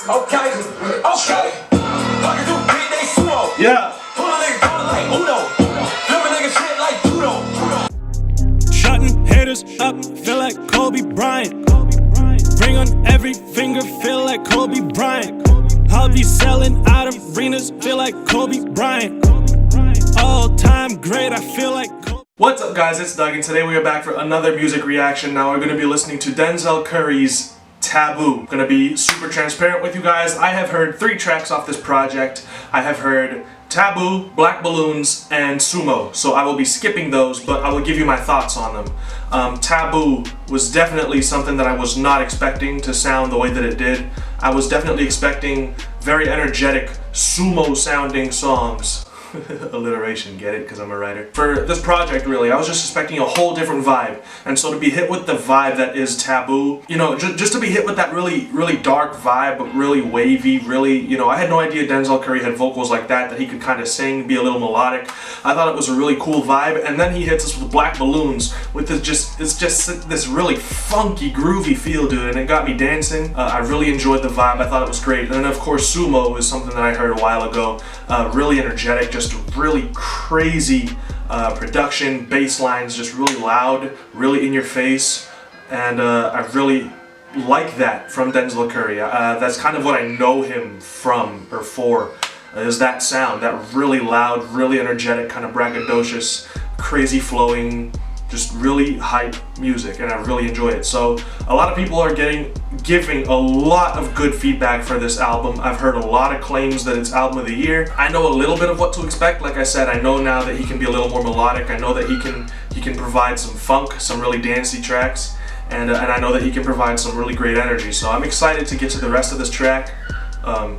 Okay, okay. Fucking do beat, they slow. Yeah. Pull a nigga down like Uno. Flip a nigga shit like Judo. Shutting haters up, feel like Kobe Bryant. Ring on every finger, feel like Kobe Bryant. I'll be selling out arenas, feel like Kobe Bryant. All time great, I feel like Kobe. What's up, guys? It's Doug, and today we are back for another music reaction. Now we're going to be listening to Denzel Curry's Taboo. I'm going to be super transparent with you guys. I have heard 3 tracks off this project. I have heard Taboo, Black Balloons, and Sumo. So I will be skipping those, but I will give you my thoughts on them. Taboo was definitely something that I was not expecting to sound the way that it did. I was definitely expecting very energetic, sumo sounding songs. Alliteration, get it? Because I'm a writer. For this project, really, I was just expecting a whole different vibe. And so to be hit with the vibe that is Taboo, you know, just to be hit with that really dark vibe, but really wavy, really, you know, I had no idea Denzel Curry had vocals like that he could kind of sing, be a little melodic. I thought it was a really cool vibe. And then he hits us with Black Balloons with this it's just this really funky, groovy feel to it, and it got me dancing. I really enjoyed the vibe. I thought it was great. And then, of course, Sumo is something that I heard a while ago. Really energetic, just really crazy production, bass lines, just really loud, really in your face, and I really like that from Denzel Curry. That's kind of what I know him from, or for, is that sound, that really loud, really energetic, kind of braggadocious, crazy flowing, just really hype music, and I really enjoy it. So a lot of people are giving a lot of good feedback for this album. I've heard a lot of claims that it's album of the year. I know a little bit of what to expect. Like I said, I know now that he can be a little more melodic. I know that he can provide some funk, some really dancey tracks, and I know that he can provide some really great energy. So I'm excited to get to the rest of this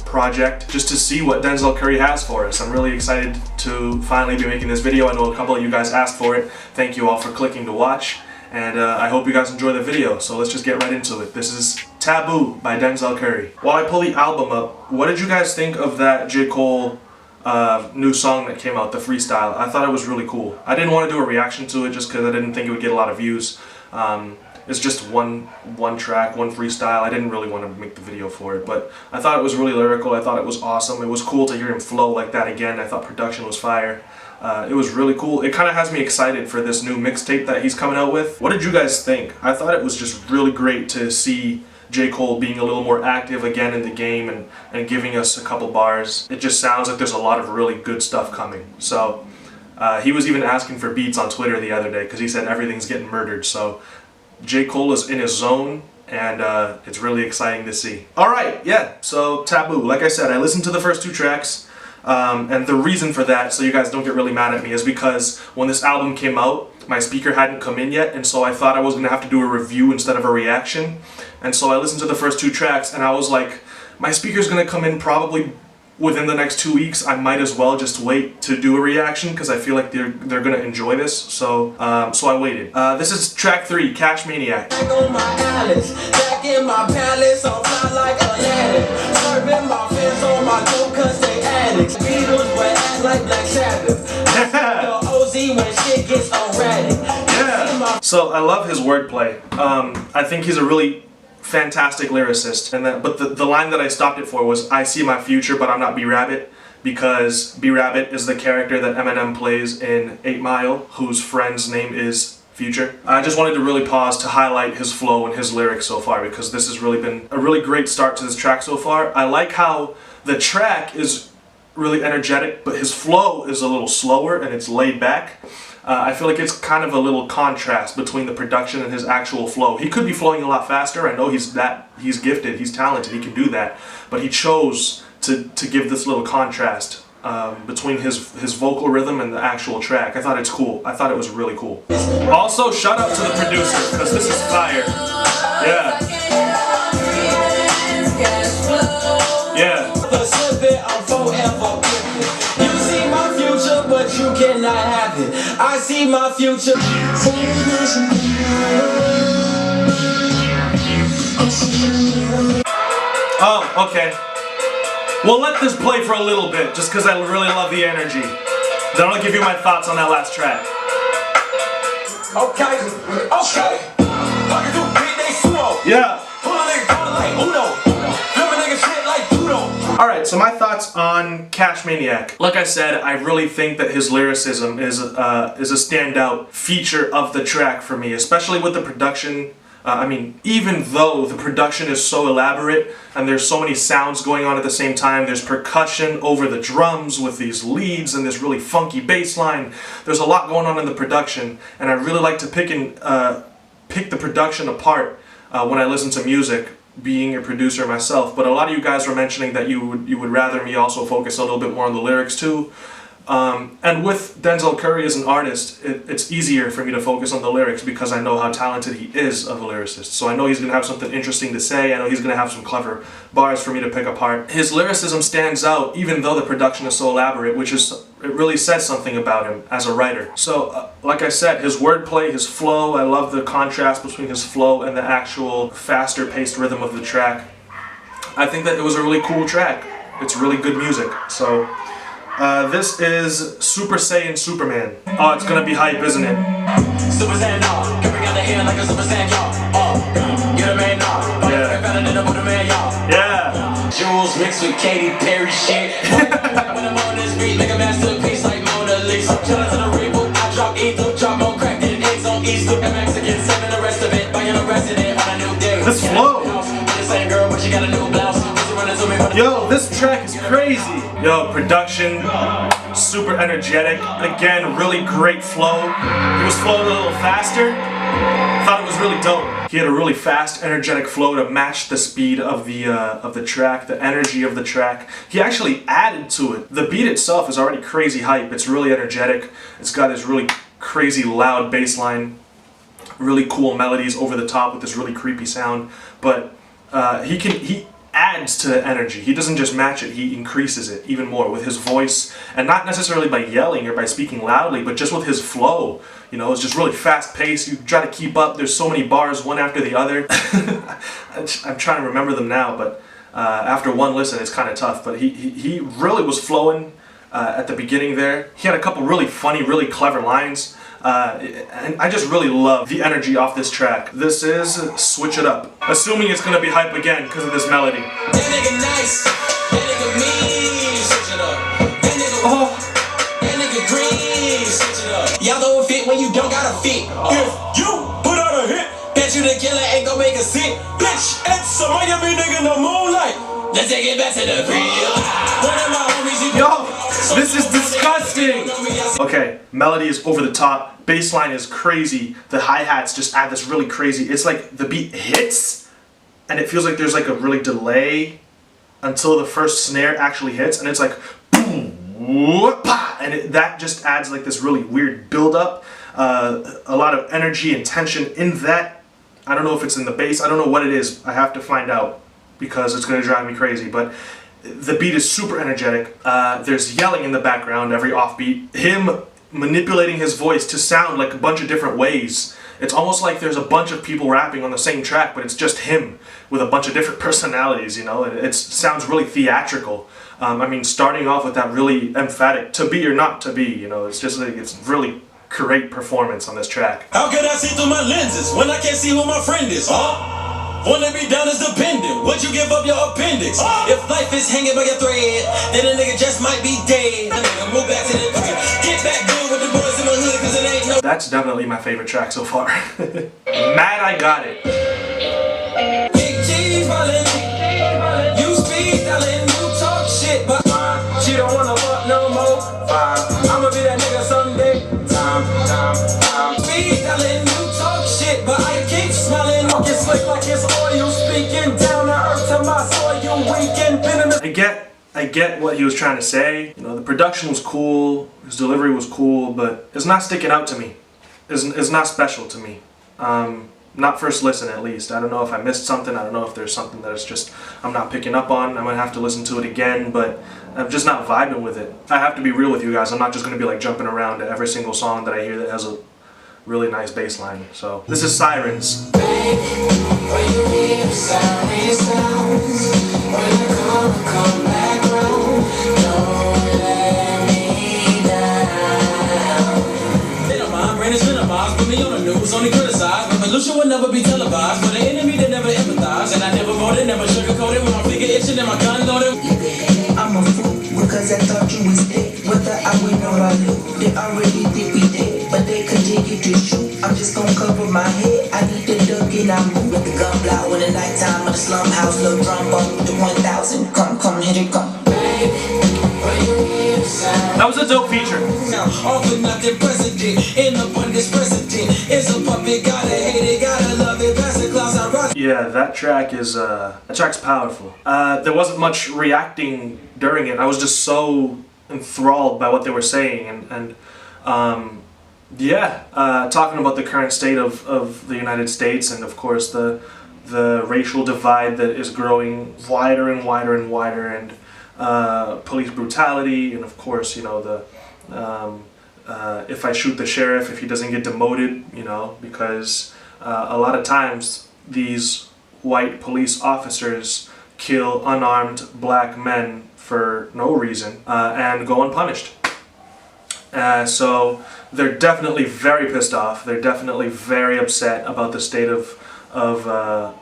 project, just to see what Denzel Curry has for us. I'm really excited to finally be making this video. I know a couple of you guys asked for it. Thank you all for clicking to watch, and I hope you guys enjoy the video. So let's just get right into it. This is Taboo by Denzel Curry. While I pull the album up, what did you guys think of that J. Cole new song that came out, the freestyle? I thought it was really cool. I didn't want to do a reaction to it just because I didn't think it would get a lot of views. It's just one track, one freestyle. I didn't really want to make the video for it, but I thought it was really lyrical. I thought it was awesome. It was cool to hear him flow like that again. I thought production was fire. It was really cool. It kind of has me excited for this new mixtape that he's coming out with. What did you guys think? I thought it was just really great to see J. Cole being a little more active again in the game and giving us a couple bars. It just sounds like there's a lot of really good stuff coming. So he was even asking for beats on Twitter the other day because he said everything's getting murdered. So J. Cole is in his zone, and it's really exciting to see. Alright, yeah, so Taboo. Like I said, I listened to the first 2 tracks, and the reason for that, so you guys don't get really mad at me, is because when this album came out, my speaker hadn't come in yet, and so I thought I was going to have to do a review instead of a reaction. And so I listened to the first 2 tracks, and I was like, my speaker's going to come in probably within the next 2 weeks. I might as well just wait to do a reaction because I feel like they're gonna enjoy this. So so I waited. This is track 3, Cash Maniac. Back on my Alice, back in my palace, I'm fly like Aladdin. Serving my fans on my dope cause they addicts. Beatles wear ass like Black Sabbath. The OZ when shit gets erratic. Yeah. So I love his wordplay. I think he's a really fantastic lyricist, and but the line that I stopped it for was, I see my future but I'm not B-Rabbit, because B-Rabbit is the character that Eminem plays in 8 Mile, whose friend's name is Future. I just wanted to really pause to highlight his flow and his lyrics so far, because this has really been a really great start to this track so far. I like how the track is really energetic, but his flow is a little slower and it's laid back. I feel like it's kind of a little contrast between the production and his actual flow. He could be flowing a lot faster. I know he's gifted, he's talented, he can do that. But he chose to give this little contrast between his vocal rhythm and the actual track. I thought it's cool. I thought it was really cool. Also, shout out to the producer, because this is fire. Yeah. Yeah. But you cannot have it. I see my future. Oh, okay. We'll let this play for a little bit, just because I really love the energy. Then I'll give you my thoughts on that last track. Okay, okay. Fucking do beat, they slow. Yeah. Pull a nigga down like Uno. Flip a nigga shit like Alright, so my thoughts on Cash Maniac. Like I said, I really think that his lyricism is a standout feature of the track for me, especially with the production. I mean, even though the production is so elaborate and there's so many sounds going on at the same time, there's percussion over the drums with these leads and this really funky bass line. There's a lot going on in the production, and I really like to pick the production apart when I listen to music, being a producer myself. But a lot of you guys were mentioning that you would rather me also focus a little bit more on the lyrics too. And with Denzel Curry as an artist, it's easier for me to focus on the lyrics because I know how talented he is of a lyricist. So I know he's going to have something interesting to say. I know he's going to have some clever bars for me to pick apart. His lyricism stands out even though the production is so elaborate, it really says something about him as a writer. So, like I said, his wordplay, his flow, I love the contrast between his flow and the actual faster paced rhythm of the track. I think that it was a really cool track. It's really good music. So, this is Super Saiyan Superman. Oh, it's gonna be hype, isn't it? Super Saiyan, no. Coming out the hand like a Super Saiyan, y'all. You're the man, no. Yeah. Better than a man, y'all. Yeah. Jules mixed with Katy Perry shit. When I'm on this beat, make a masterpiece like Mona Lisa. Shout out to the reboot, I drop ether, drop more crack than eggs on Easter. And Mexican 7, the rest of it, buying a resident on a new day. This flow. The same girl, but she got a new blouse. Yo, this track is crazy. Yo, production, super energetic. Again, really great flow. He was flowing a little faster. Thought it was really dope. He had a really fast, energetic flow to match the speed of the track, the energy of the track. He actually added to it. The beat itself is already crazy hype. It's really energetic. It's got this really crazy loud bass line, really cool melodies over the top with this really creepy sound. But he adds to the energy. He doesn't just match it, he increases it even more with his voice, and not necessarily by yelling or by speaking loudly, but just with his flow. You know, it's just really fast paced. You try to keep up. There's so many bars, one after the other. I'm trying to remember them now, but after one listen, it's kind of tough. But he really was flowing at the beginning there. He had a couple really funny, really clever lines. And I just really love the energy off this track. This is Switch It Up. Assuming it's gonna be hype again because of this melody. That nigga nice, that nigga mean, switch it up. That nigga that nigga green, switch it up. Y'all don't fit when you don't gotta fit. If you put out a hit, bet you the killer ain't gon' make a sit. Bitch, it's a Miami nigga in the moonlight. Let's take it back to the crib. One of my homies, Yo, this is disgusting. Okay, melody is over the top. Bass line is crazy. The hi-hats just add this really crazy. It's like the beat hits, and it feels like there's like a really delay until the first snare actually hits, and it's like boom, whoop, and that just adds like this really weird build-up. A lot of energy and tension in that. I don't know if it's in the bass. I don't know what it is. I have to find out, because it's going to drive me crazy. But the beat is super energetic. There's yelling in the background every offbeat. Him manipulating his voice to sound like a bunch of different ways. It's almost like there's a bunch of people rapping on the same track, but it's just him with a bunch of different personalities, you know? It sounds really theatrical. I mean, starting off with that really emphatic to be or not to be, you know? It's just like, it's really great performance on this track. How can I see through my lenses when I can't see who my friend is? Wanna be down is dependent. Would you give up your appendix? If life is hanging by a thread, then a nigga just might be dead. A nigga move back to the crib. Get back good with the boys in my hood, cause it ain't no. That's definitely my favorite track so far. Mad I Got It. Big G's ballin'. You speak, darling. You talk shit, but she don't wanna fuck no more. I'ma be that nigga someday. Time. Speak, darling. You talk shit, but I keep smiling. Get slick like it's oil, speaking down to earth to my soil. Weekend, been in the. I get what he was trying to say. You know, the production was cool, his delivery was cool, but it's not sticking out to me. It's not special to me. Not first listen, at least. I don't know if I missed something. I don't know if there's something that it's just I'm not picking up on. I might have to listen to it again, but I'm just not vibing with it. I have to be real with you guys. I'm not just going to be like jumping around to every single song that I hear that has a really nice bass line. So this is Sirens. Only criticized, but pollution will never be televised. For the enemy that never empathize, and I never voted, never sugarcoated with my finger itching and my gun loaded. cause I thought you was dead. Whether I win or I lose, they already think we dead. But they continue to shoot, I'm just gonna cover my head. I need to duck and I move. Let the gun blow in the nighttime of the slum house. Little drum bump with the 1000. Come, hit it, come. That was a dope feature. Offer nothing president, in abundance president. It's a puppet, gotta hate it, gotta love it. Pass the class, I rush. Yeah, that track's powerful. There wasn't much reacting during it. I was just so enthralled by what they were saying, and talking about the current state of the United States, and of course the racial divide that is growing wider and wider and wider, and police brutality, and of course, you know, the if I shoot the sheriff, if he doesn't get demoted, you know, because a lot of times these white police officers kill unarmed black men for no reason and go unpunished. So they're definitely very pissed off. They're definitely very upset about the state of the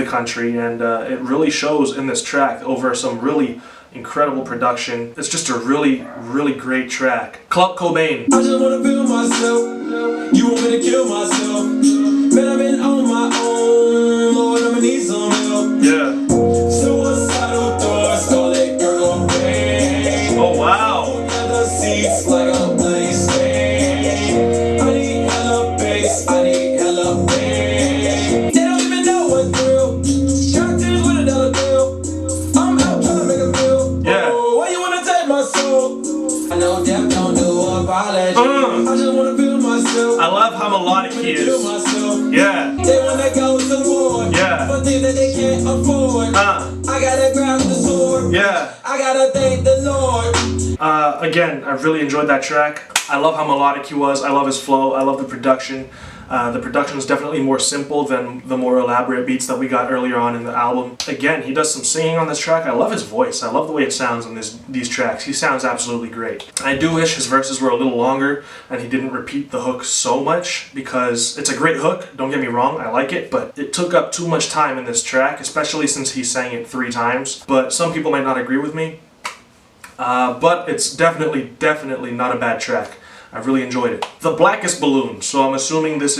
country, and it really shows in this track over some really incredible production. It's just a really, really great track. Cobain. I just wanna feel myself. You want me to kill myself? Man, I've been on my own. Lord, I'ma need some help. Yeah. Suicidal thoughts, call it girl pain. Oh wow. Leather seats like a bloody stain. I need hella bass, I need hella pain. They don't even know what's real. Cocktails with $1 bill. I'm out trying to make a bill. Yeah. Oh, why you wanna take my soul? I know death don't do apology. I just wanna feel myself. I love how melodic he is. Yeah. They wanna go to war. Yeah. For things that they can't afford. I gotta grab the sword. Yeah. I gotta thank the Lord. Again, I really enjoyed that track. I love how melodic he was. I love his flow. I love the production. The production is definitely more simple than the more elaborate beats that we got earlier on in the album. Again, he does some singing on this track. I love his voice. I love the way it sounds on these tracks. He sounds absolutely great. I do wish his verses were a little longer and he didn't repeat the hook so much, because it's a great hook, don't get me wrong, I like it, but it took up too much time in this track, especially since he sang it 3 times. But some people might not agree with me. But it's definitely not a bad track. I really enjoyed it. The Blackest Balloon. So I'm assuming this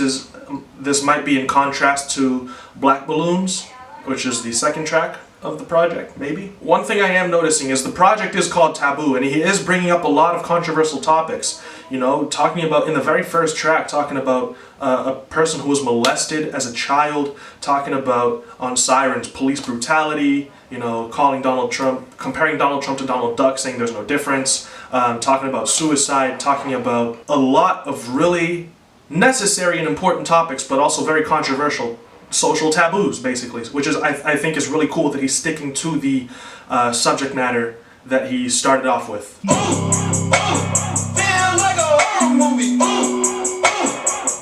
might be in contrast to Black Balloons, which is the second track of the project, maybe. One thing I am noticing is the project is called Taboo, and he is bringing up a lot of controversial topics. You know, talking about, in the very first track, talking about a person who was molested as a child, talking about, on Sirens, police brutality, you know, calling Donald Trump, comparing Donald Trump to Donald Duck, saying there's no difference, talking about suicide, talking about a lot of really necessary and important topics, but also very controversial social taboos, basically, which is, I think, is really cool that he's sticking to the subject matter that he started off with. Feel like a horror movie.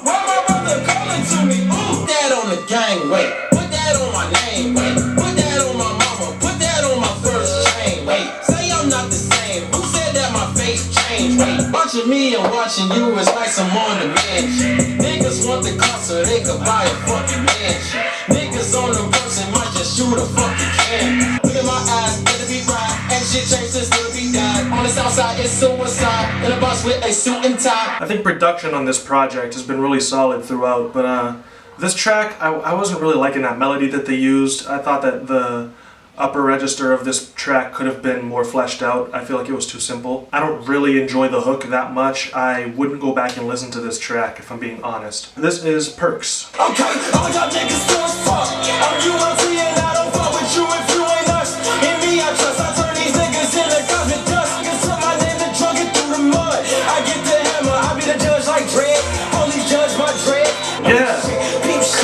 Why my brother calling to me? Put that on the gangway. Put that on my name. Wait. Put that on my mama. Put that on my first chain. Wait. Say I'm not the same. Who said that my face changed? Wait. Watching me and watching you is like some on-demand shit. Niggas want the car so they could buy a fucking mansion. Niggas on the bus and might just shoot a fucking can. Look at my eyes, let it be right. Ain't shit changed since Lil B died. On the south side, it's suicide. In a bus with a suit and tie. I think production on this project has been really solid throughout, but this track, I wasn't really liking that melody that they used. I thought that the upper register of this track could have been more fleshed out. I feel like it was too simple. I don't really enjoy the hook that much. I wouldn't go back and listen to this track if I'm being honest. This is Perks. Okay, all y'all niggas still as fuck. I'm ULT and I don't fuck with you if you ain't us. In me I trust, I turn these niggas into cosmic dust. Niggas took my name and drunk it through the mud. I get the hammer, I be the judge like Dread. Police judge my dread. Yeah,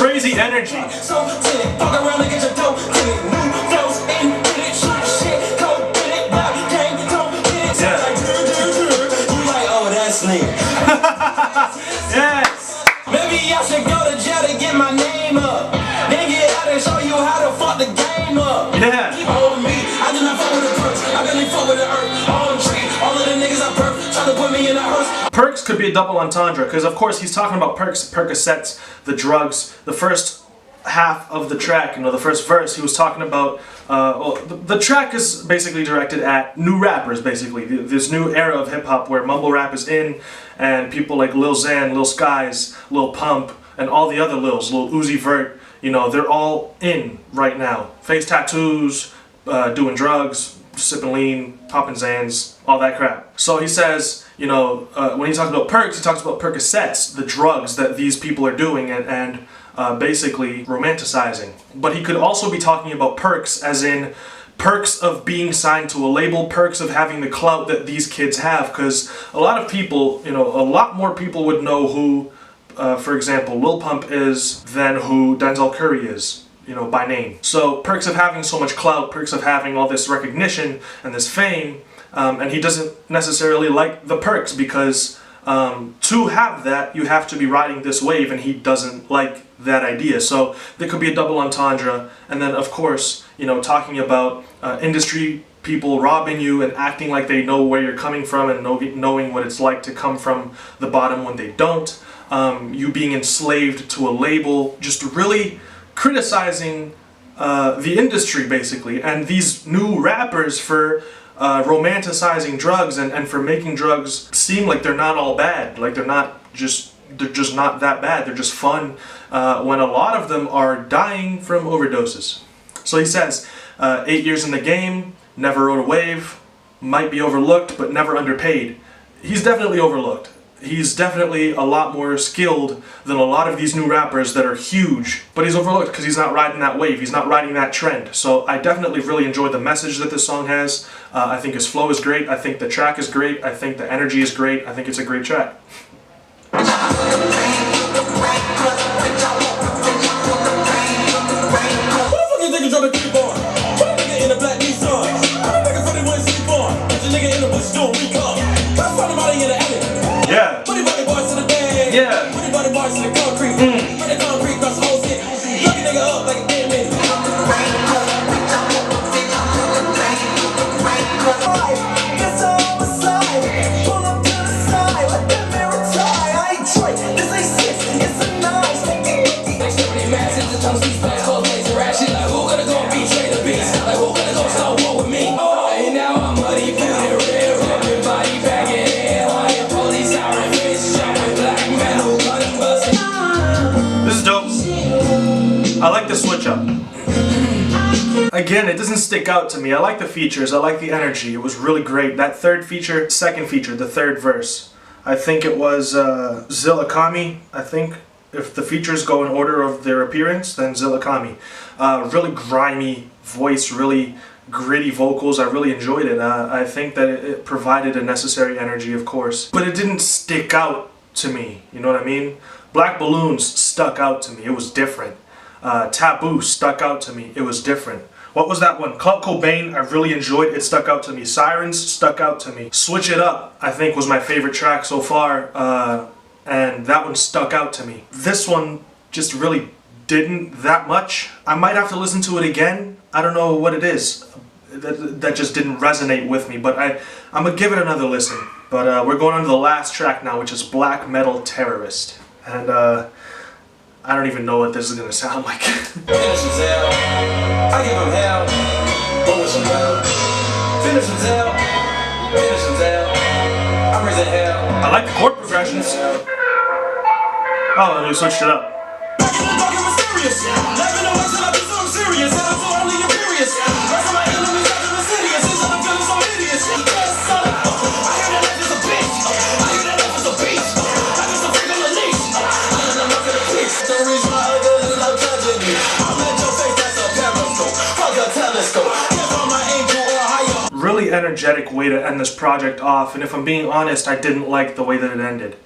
crazy energy. So fuck around and get your dope. New flows in it, shoot shit, cold in it, now gang don't get it. Yeah. You like, oh that's lean. Yes. Maybe I should go to jail to get my name up. Then get out and show you how to fuck the game up. Yeah. Keep on me, I do not fuck with the perks. I really fuck with the earth. On tree, all of the niggas I perk, try to put me in a hearse. Perks could be a double entendre, because of course he's talking about perks, Percocets, the drugs. The first half of the track, you know, the first verse, he was talking about The track is basically directed at new rappers, basically. This new era of hip-hop where mumble rap is in, and people like Lil Xan, Lil Skies, Lil Pump, and all the other Lils, Lil Uzi Vert, you know, they're all in right now. Face tattoos, doing drugs, sipping lean, popping Xans, all that crap. So he says, you know, when he talks about perks, he talks about Percocets, the drugs that these people are doing, and basically romanticizing. But he could also be talking about perks as in perks of being signed to a label, perks of having the clout that these kids have, because a lot of people, you know, a lot more people would know who, for example, Lil Pump is than who Denzel Curry is, you know, by name. So perks of having so much clout, perks of having all this recognition and this fame, and he doesn't necessarily like the perks because to have that, you have to be riding this wave, and he doesn't like that idea. So there could be a double entendre, and then of course, you know, talking about industry people robbing you and acting like they know where you're coming from and knowing what it's like to come from the bottom when they don't. You being enslaved to a label, just really criticizing the industry basically, and these new rappers for romanticizing drugs and for making drugs seem like they're not all bad, like they're just not that bad, they're just fun, when a lot of them are dying from overdoses. So he says, 8 years in the game, never rode a wave, might be overlooked but never underpaid. He's definitely overlooked. He's definitely a lot more skilled than a lot of these new rappers that are huge, but he's overlooked because he's not riding that wave, he's not riding that trend. So I definitely really enjoyed the message that this song has. I think his flow is great, I think the track is great, I think the energy is great, I think it's a great track. Yeah. Yeah. I like the switch up. Again, it doesn't stick out to me. I like the features, I like the energy. It was really great. That third feature, second feature, the third verse. I think it was Zillakami. I think if the features go in order of their appearance, then Zillakami. Really grimy voice, really gritty vocals. I really enjoyed it. I think that it provided a necessary energy, of course. But it didn't stick out to me, you know what I mean? Black Balloons stuck out to me. It was different. Taboo stuck out to me. It was different. What was that one? Cobain, I really enjoyed. It stuck out to me. Sirens stuck out to me. Switch It Up, I think, was my favorite track so far, and that one stuck out to me. This one just really didn't that much. I might have to listen to it again. I don't know what it is. That just didn't resonate with me, but I'm gonna give it another listen. But we're going on to the last track now, which is Black Metal Terrorist. And I don't even know what this is gonna sound like. Finish him, Zell. I give him hell. Finish him, Zell. Finish him, Zell. Finish him, Zell. I'm raising hell. I like the chord progressions. Oh, and we switched it up. Really energetic way to end this project off, and if I'm being honest, I didn't like the way that it ended.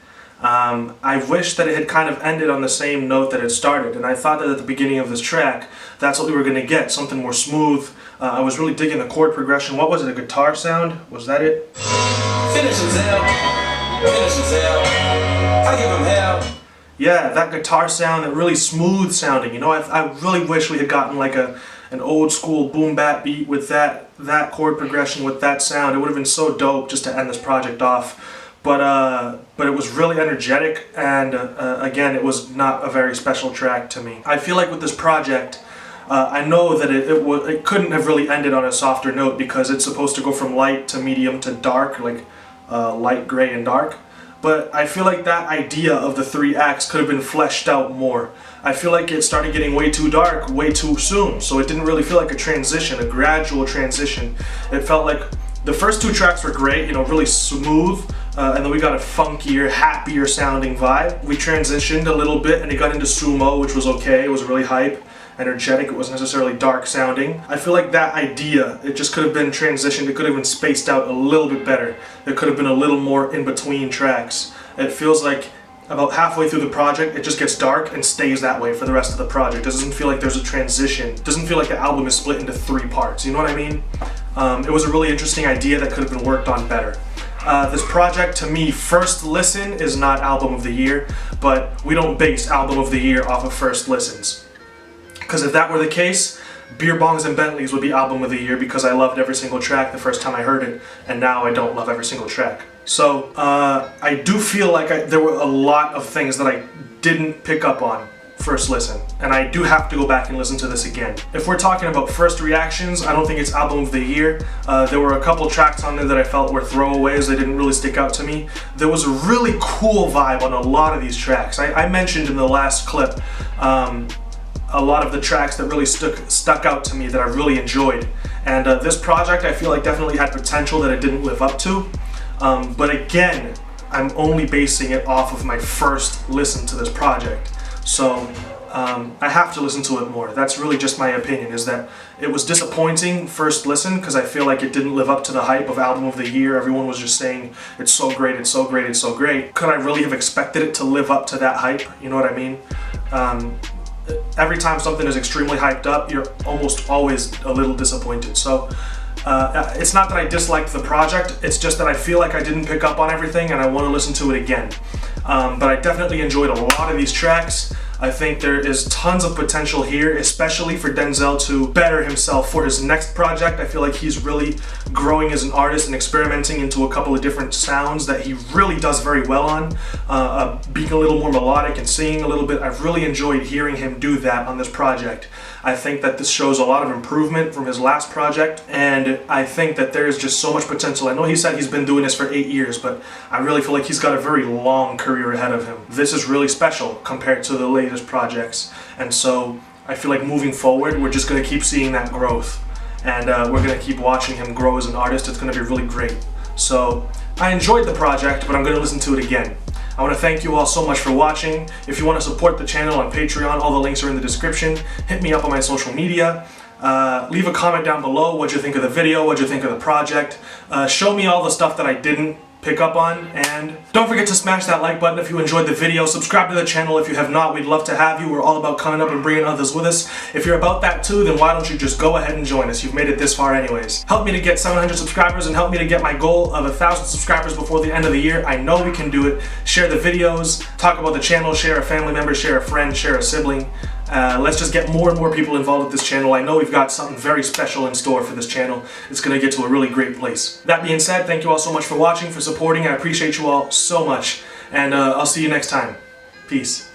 I wish that it had kind of ended on the same note that it started, and I thought that at the beginning of this track, that's what we were going to get, something more smooth. I was really digging the chord progression. What was it, a guitar sound? Was that it? Finish him, Zell. Finish him, Zell. I give him hell. Yeah, that guitar sound, that really smooth sounding. You know, I really wish we had gotten like an old school boom bap beat with that chord progression, with that sound. It would have been so dope just to end this project off. But it was really energetic, and again, it was not a very special track to me. I feel like with this project, I know that it couldn't have really ended on a softer note because it's supposed to go from light to medium to dark, like light, gray, and dark. But I feel like that idea of the 3 acts could have been fleshed out more. I feel like it started getting way too dark way too soon, so it didn't really feel like a transition, a gradual transition. It felt like the first 2 tracks were great, you know, really smooth, and then we got a funkier, happier sounding vibe. We transitioned a little bit and it got into sumo, which was okay. It was really hype, energetic. It wasn't necessarily dark sounding. I feel like that idea, it just could have been transitioned. It could have been spaced out a little bit better. There could have been a little more in between tracks. It feels like about halfway through the project, it just gets dark and stays that way for the rest of the project. It doesn't feel like there's a transition. It doesn't feel like the album is split into 3 parts. You know what I mean? It was a really interesting idea that could have been worked on better. This project, to me, first listen is not album of the year, but we don't base album of the year off of first listens. Because if that were the case, Beer Bongs and Bentleys would be album of the year because I loved every single track the first time I heard it, and now I don't love every single track. So I do feel like there were a lot of things that I didn't pick up on first listen, and I do have to go back and listen to this again. If we're talking about first reactions, I don't think it's album of the year. There were a couple tracks on there that I felt were throwaways. They didn't really stick out to me. There was a really cool vibe on a lot of these tracks. I mentioned in the last clip a lot of the tracks that really stuck out to me that I really enjoyed. And this project I feel like definitely had potential that it didn't live up to. But again, I'm only basing it off of my first listen to this project. So I have to listen to it more. That's really just my opinion, is that it was disappointing first listen because I feel like it didn't live up to the hype of album of the year. Everyone was just saying it's so great, it's so great, it's so great. Could I really have expected it to live up to that hype? You know what I mean? Every time something is extremely hyped up, you're almost always a little disappointed. So it's not that I disliked the project, it's just that I feel like I didn't pick up on everything and I want to listen to it again. But I definitely enjoyed a lot of these tracks. I think there is tons of potential here, especially for Denzel to better himself for his next project. I feel like he's really growing as an artist and experimenting into a couple of different sounds that he really does very well on. Being a little more melodic and singing a little bit. I've really enjoyed hearing him do that on this project. I think that this shows a lot of improvement from his last project, and I think that there is just so much potential. I know he said he's been doing this for 8 years, but I really feel like he's got a very long career ahead of him. This is really special compared to the latest projects, and so I feel like moving forward, we're just going to keep seeing that growth, and we're going to keep watching him grow as an artist. It's going to be really great. So I enjoyed the project, but I'm going to listen to it again. I want to thank you all so much for watching. If you want to support the channel on Patreon, all the links are in the description. Hit me up on my social media. Leave a comment down below what you think of the video, what you think of the project. Show me all the stuff that I didn't pick up on, and don't forget to smash that like button if you enjoyed the video. Subscribe to the channel if you have not. We'd love to have you. We're all about coming up and bringing others with us. If you're about that too, then why don't you just go ahead and join us? You've made it this far anyways. Help me to get 700 subscribers and help me to get my goal of 1,000 subscribers before the end of the year. I know we can do it. Share the videos, talk about the channel, share a family member, share a friend, share a sibling. Let's just get more and more people involved with this channel. I know we've got something very special in store for this channel. It's going to get to a really great place. That being said, thank you all so much for watching, for supporting. I appreciate you all so much. And I'll see you next time. Peace.